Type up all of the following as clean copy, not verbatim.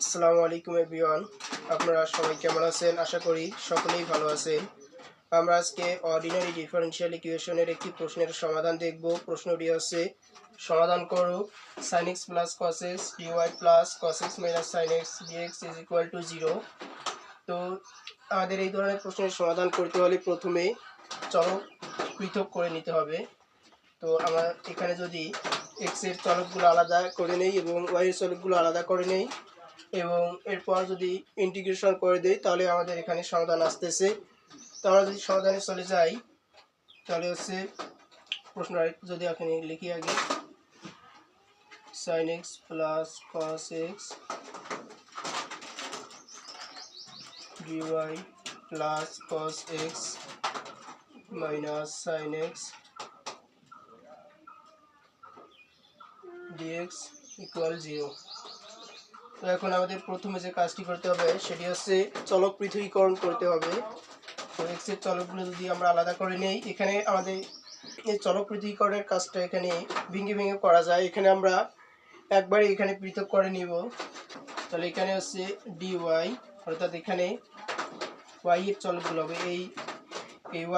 আসসালামু আলাইকুম এভরিওয়ান, আপনারা সবাই কেমন আছেন? আশা করি সকলেই ভালো আছেন। আমরা আজকে অর্ডিনারি ডিফারেনশিয়াল ইকুয়েশনের একটি প্রশ্নের সমাধান দেখব। প্রশ্নটি হচ্ছে, সমাধান করো sin x plus cos x dy plus cos x minus sin x dx is equal to 0। তো আমাদের এই ধরনের প্রশ্নের সমাধান করতে হলে প্রথমে চলক পৃথক করে নিতে হবে। তো আমরা এখানে যদি x এর চলকগুলো আলাদা করে নেই এবং y এর চলকগুলো আলাদা করে নেই এবং এরপর যদি ইন্টিগ্রেশন করে দেই তাহলে আমাদের এখানে সমাধান আসতেছে। তো আমরা যদি সমাধানে চলে যাই তাহলে হচ্ছে প্রশ্নটা যদি এখানে লিখি আগে, sin x plus cos x dy plus cos x minus sin x dx equal 0। তো এখন আমাদের প্রথমে যে কাজটি করতে হবে সেটি হচ্ছে চলক পৃথকীকরণ করতে হবে। তো x এর চলকগুলো যদি আমরা আলাদা করে নেই, এখানে আমাদের এই চলক পৃথকীকরণের কাজটা এখানে ভেঙে ভেঙে করা যায়। এখানে আমরা একবারে এখানে পৃথক করে নিব। তাহলে এখানে হচ্ছে dy, অর্থাৎ এখানে y এর চলকগুলো হবে এই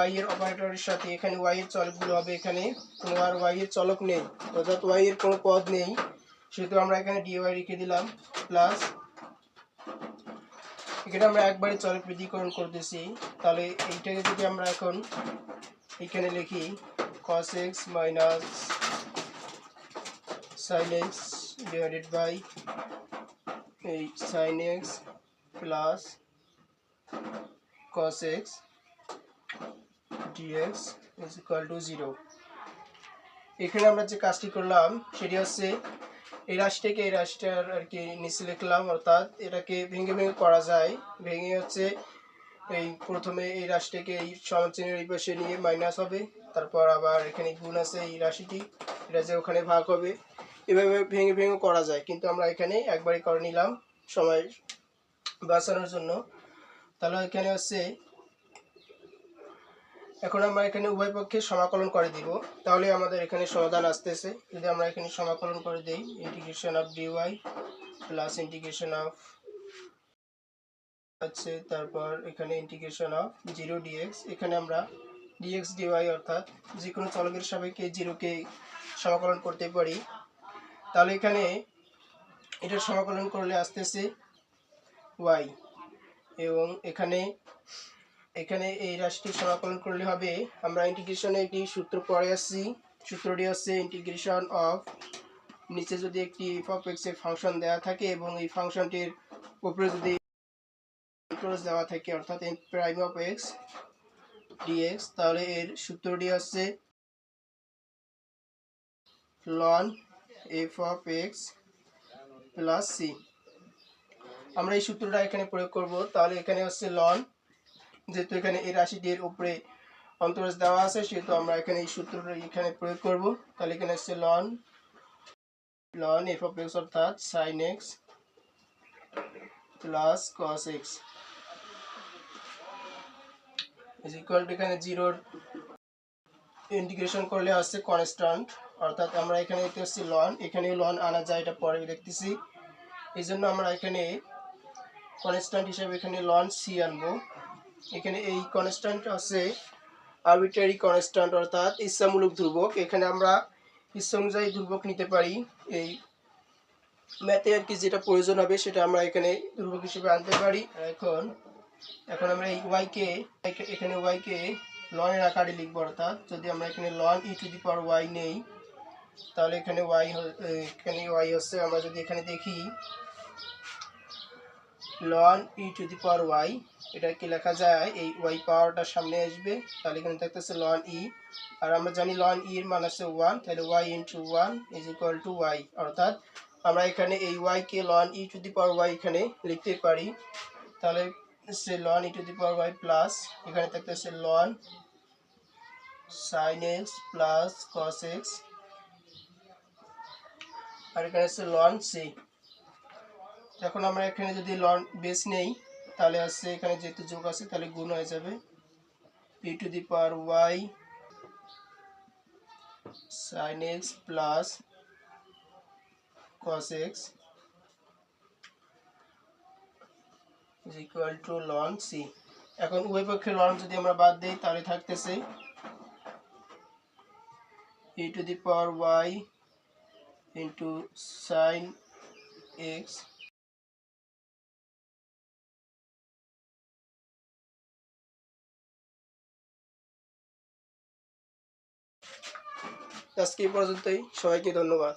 y এর অপারেটরের সাথে এখানে y এর চলকগুলো হবে। এখানে কোনো আর y এর চলক নেই, অর্থাৎ y এর কোনো পদ নেই, সেহেতু আমরা এখানে dy রেখে দিলাম প্লাস এখানে আমরা একবারে চলক পৃথকীকরণ করতেছি। তাহলে এইটাকে যদি আমরা এখন এখানে লিখি cos x minus sin x divided by এই sin x plus cos x dx is equal to 0। এখানে আমরা যে কাজটি করলাম সেটি হচ্ছে এই রাশিটাকে এই রাশিটার আর কি নিচে লিখলাম, অর্থাৎ এটাকে ভেঙে ভেঙে করা যায়। ভেঙে হচ্ছে এই প্রথমে এই রাশিটাকে এই সমানচিহ্নের এই পাশে নিয়ে মাইনাস হবে, তারপর আবার এখানে গুণ আছে এই রাশিটি, এটা যে ওখানে ভাগ হবে, এভাবে ভেঙে ভেঙে করা যায়। কিন্তু আমরা এখানে একবারই করে নিলাম সময় বাঁচানোর জন্য। তাহলে এখানে হচ্ছে এখন আমরা এখানে উভয় পক্ষে সমাকলন করে দিব, তাহলে আমাদের এখানে সমাধান আসতেছে। যদি আমরা এখানে সমাকলন করে দেই integration of dy plus integration of আছে, তারপর এখানে ইন্টিগ্রেশন অফ 0 dx, এখানে আমরা dx dy অর্থাৎ যে কোনো চলকের সাপেক্ষে 0কে সমাকলন করতে পারি। তাহলে এখানে এটার সমাকলন করলে আসতেছে y, এবং এখানে এই রাশিটি সমাকলন করলে হবে, আমরা ইন্টিগ্রেশনে একটি সূত্র পড়ে আসছি। সূত্রটি হচ্ছে ইন্টিগ্রেশন অফ, নিচে যদি একটি f of x এর ফাংশন দেওয়া থাকে এবং এই ফাংশনটির উপরে যদি দেওয়া থাকে অর্থাৎ m prime of x dx, তাহলে এর সূত্রটি হচ্ছে ln f of x plus c। আমরা এই সূত্রটা এখানে প্রয়োগ করব। তাহলে এখানে হচ্ছে ln, যেহেতু এখানে এই রাশিটির উপরে অন্তরজ দেওয়া আছে সেহেতু আমরা এখানে এই সূত্রটা এখানে প্রয়োগ করব। তাহলে এখানে হচ্ছে ln f of x অর্থাৎ sin x plus cos x is equal two, এখানে 0 ইন্টিগ্রেশন করলে আসছে কনস্ট্যান্ট, অর্থাৎ আমরা এখানে দেখতে পাচ্ছি ln, এখানে ln আনা যায়, এটা পরে দেখতেছি। এই জন্য আমরা এখানে কনস্ট্যান্ট হিসেবে এখানে ln c আনবো। এখানে এই কনস্ট্যান্ট আছে আরবিট্রারি কনস্ট্যান্ট অর্থাৎ ইচ্ছামূলক ধ্রুবক। এখানে আমরা ইচ্ছা অনুযায়ী ধ্রুবক নিতে পারি। এই ম্যাথে আর কি যেটা প্রয়োজন হবে সেটা আমরা এখানে ধ্রুবক হিসেবে আনতে পারি। এখন আমরা এই y-কে এখানে y-কে ln এর আকারে লিখব, অর্থাৎ যদি আমরা এখানে ln e to the power y নেই তাহলে এখানে y হচ্ছে, আমরা যদি এখানে দেখি ln e to the power y, এটা কি লেখা যায়, এই y পাওয়ারটা সামনে আসবে, তাহলে এখানে থাকতেছে ln e, আর আমরা জানি ln e এর মান আছে 1, তাহলে y into 1 is equal two y, অর্থাৎ আমরা এখানে এই y K ln e to the power y এখানে লিখতে পারি। তাহলে সে ln e to the power y plus এখানে থাকতেছে ln sin x plus cos x, আর এখানে আছে ln c। এখন আমরা এখানে যদি ln বেস নেই তাহলে আছে এখানে যেহেতু যোগ আছে তাহলে গুণ হয়ে যাবে, e to the power y sin x plus cos x is equal to লন সি। এখন উভয় পক্ষের লন যদি আমরা বাদ দিই তাহলে থাকতেছে e to the power y into sine x. আজকে এই পর্যন্তই, সবাইকে ধন্যবাদ।